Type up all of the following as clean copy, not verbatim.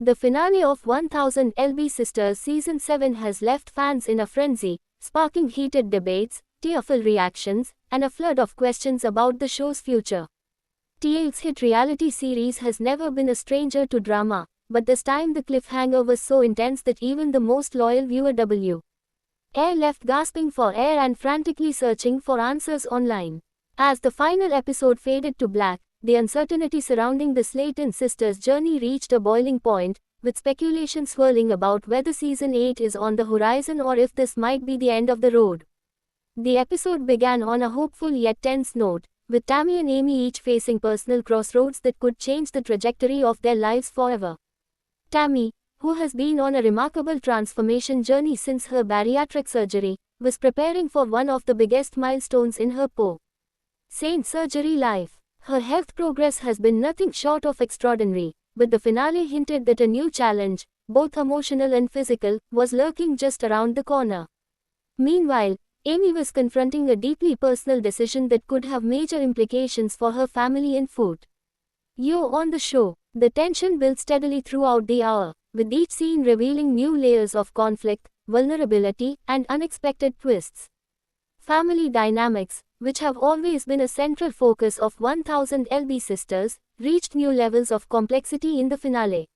The finale of 1000 LB Sisters Season 7 has left fans in a frenzy, sparking heated debates, tearful reactions, and a flood of questions about the show's future. TLC's hit reality series has never been a stranger to drama, but this time the cliffhanger was so intense that even the most loyal viewer W.A. left gasping for air and frantically searching for answers online. As the final episode faded to black, the uncertainty surrounding the Slayton sisters' journey reached a boiling point, with speculation swirling about whether Season 8 is on the horizon or if this might be the end of the road. The episode began on a hopeful yet tense note, with Tammy and Amy each facing personal crossroads that could change the trajectory of their lives forever. Tammy, who has been on a remarkable transformation journey since her bariatric surgery, was preparing for one of the biggest milestones in her post-Saint surgery life. Her health progress has been nothing short of extraordinary, but the finale hinted that a new challenge, both emotional and physical, was lurking just around the corner. Meanwhile, Amy was confronting a deeply personal decision that could have major implications for her family and food. On the show, the tension built steadily throughout the hour, with each scene revealing new layers of conflict, vulnerability, and unexpected twists. Family dynamics, which have always been a central focus of 1000 LB Sisters, reached new levels of complexity in the finale.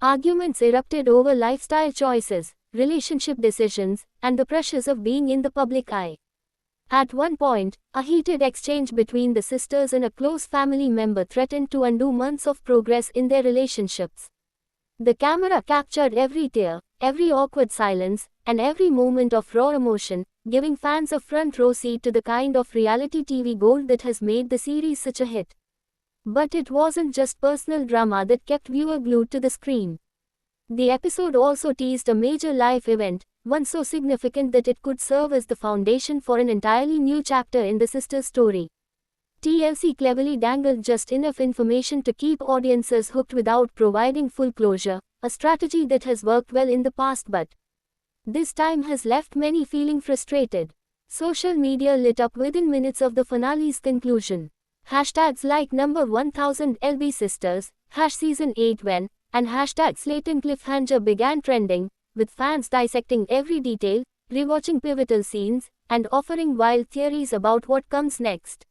Arguments erupted over lifestyle choices, relationship decisions, and the pressures of being in the public eye. At one point, a heated exchange between the sisters and a close family member threatened to undo months of progress in their relationships. The camera captured every tear, every awkward silence, and every moment of raw emotion, giving fans a front row seat to the kind of reality TV gold that has made the series such a hit. But it wasn't just personal drama that kept viewers glued to the screen. The episode also teased a major life event, one so significant that it could serve as the foundation for an entirely new chapter in the sisters' story. TLC cleverly dangled just enough information to keep audiences hooked without providing full closure, a strategy that has worked well in the past but this time has left many feeling frustrated. Social media lit up within minutes of the finale's conclusion. Hashtags like number 1000 LB Sisters, #Season 8 when, and #Slayton Cliffhanger began trending, with fans dissecting every detail, rewatching pivotal scenes, and offering wild theories about what comes next.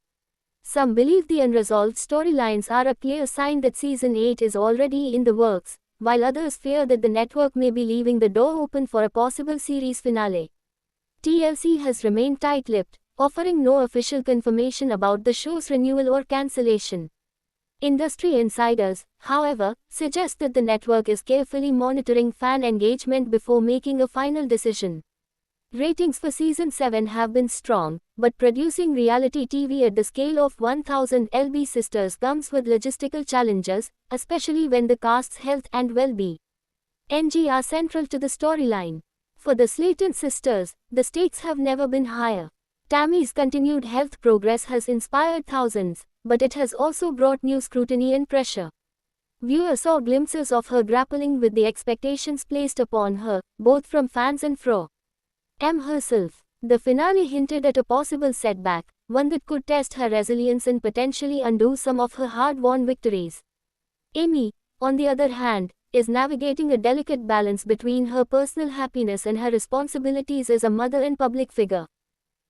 Some believe the unresolved storylines are a clear sign that Season 8 is already in the works, while others fear that the network may be leaving the door open for a possible series finale. TLC has remained tight-lipped, offering no official confirmation about the show's renewal or cancellation. Industry insiders, however, suggest that the network is carefully monitoring fan engagement before making a final decision. Ratings for Season 7 have been strong, but producing reality TV at the scale of 1000 LB Sisters comes with logistical challenges, especially when the cast's health and well-being are central to the storyline. For the Slayton sisters, the stakes have never been higher. Tammy's continued health progress has inspired thousands, but it has also brought new scrutiny and pressure. Viewers saw glimpses of her grappling with the expectations placed upon her, both from fans and from herself. The finale hinted at a possible setback, one that could test her resilience and potentially undo some of her hard-won victories. Amy, on the other hand, is navigating a delicate balance between her personal happiness and her responsibilities as a mother and public figure.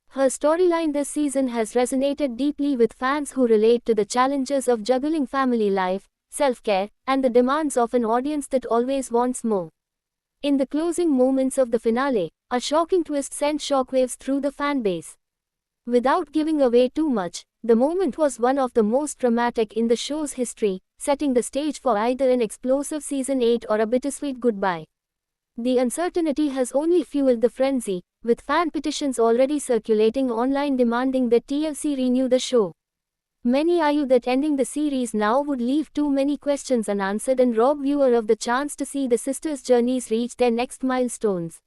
Her storyline this season has resonated deeply with fans who relate to the challenges of juggling family life, self-care, and the demands of an audience that always wants more. In the closing moments of the finale, a shocking twist sent shockwaves through the fanbase. Without giving away too much, the moment was one of the most dramatic in the show's history, setting the stage for either an explosive Season 8 or a bittersweet goodbye. The uncertainty has only fueled the frenzy, with fan petitions already circulating online demanding that TLC renew the show. Many argue that ending the series now would leave too many questions unanswered and rob viewers of the chance to see the sisters' journeys reach their next milestones.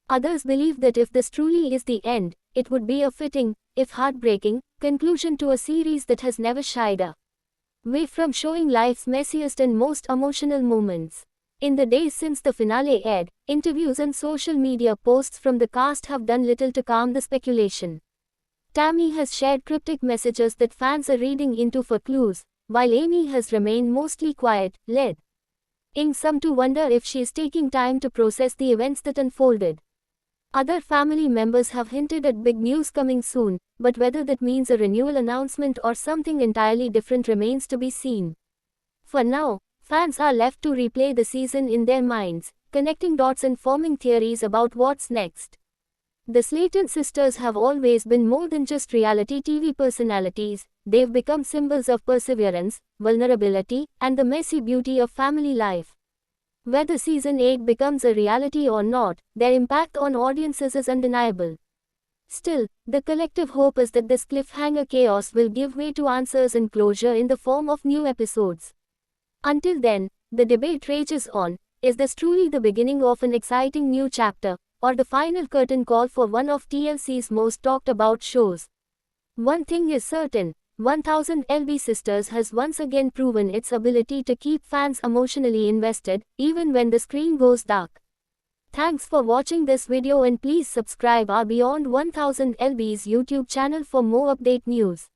Others believe that if this truly is the end, it would be a fitting, if heartbreaking, conclusion to a series that has never shied away from showing life's messiest and most emotional moments. In the days since the finale aired, interviews and social media posts from the cast have done little to calm the speculation. Tammy has shared cryptic messages that fans are reading into for clues, while Amy has remained mostly quiet, led ing some to wonder if she is taking time to process the events that unfolded. Other family members have hinted at big news coming soon, but whether that means a renewal announcement or something entirely different remains to be seen. For now, fans are left to replay the season in their minds, connecting dots and forming theories about what's next. The Slayton sisters have always been more than just reality TV personalities, they've become symbols of perseverance, vulnerability, and the messy beauty of family life. Whether Season 8 becomes a reality or not, their impact on audiences is undeniable. Still, the collective hope is that this cliffhanger chaos will give way to answers and closure in the form of new episodes. Until then, the debate rages on: is this truly the beginning of an exciting new chapter, or the final curtain call for one of TLC's most talked about shows? One thing is certain, 1000 LB Sisters has once again proven its ability to keep fans emotionally invested, even when the screen goes dark. Thanks for watching this video and please subscribe our Beyond 1000 LB's YouTube channel for more update news.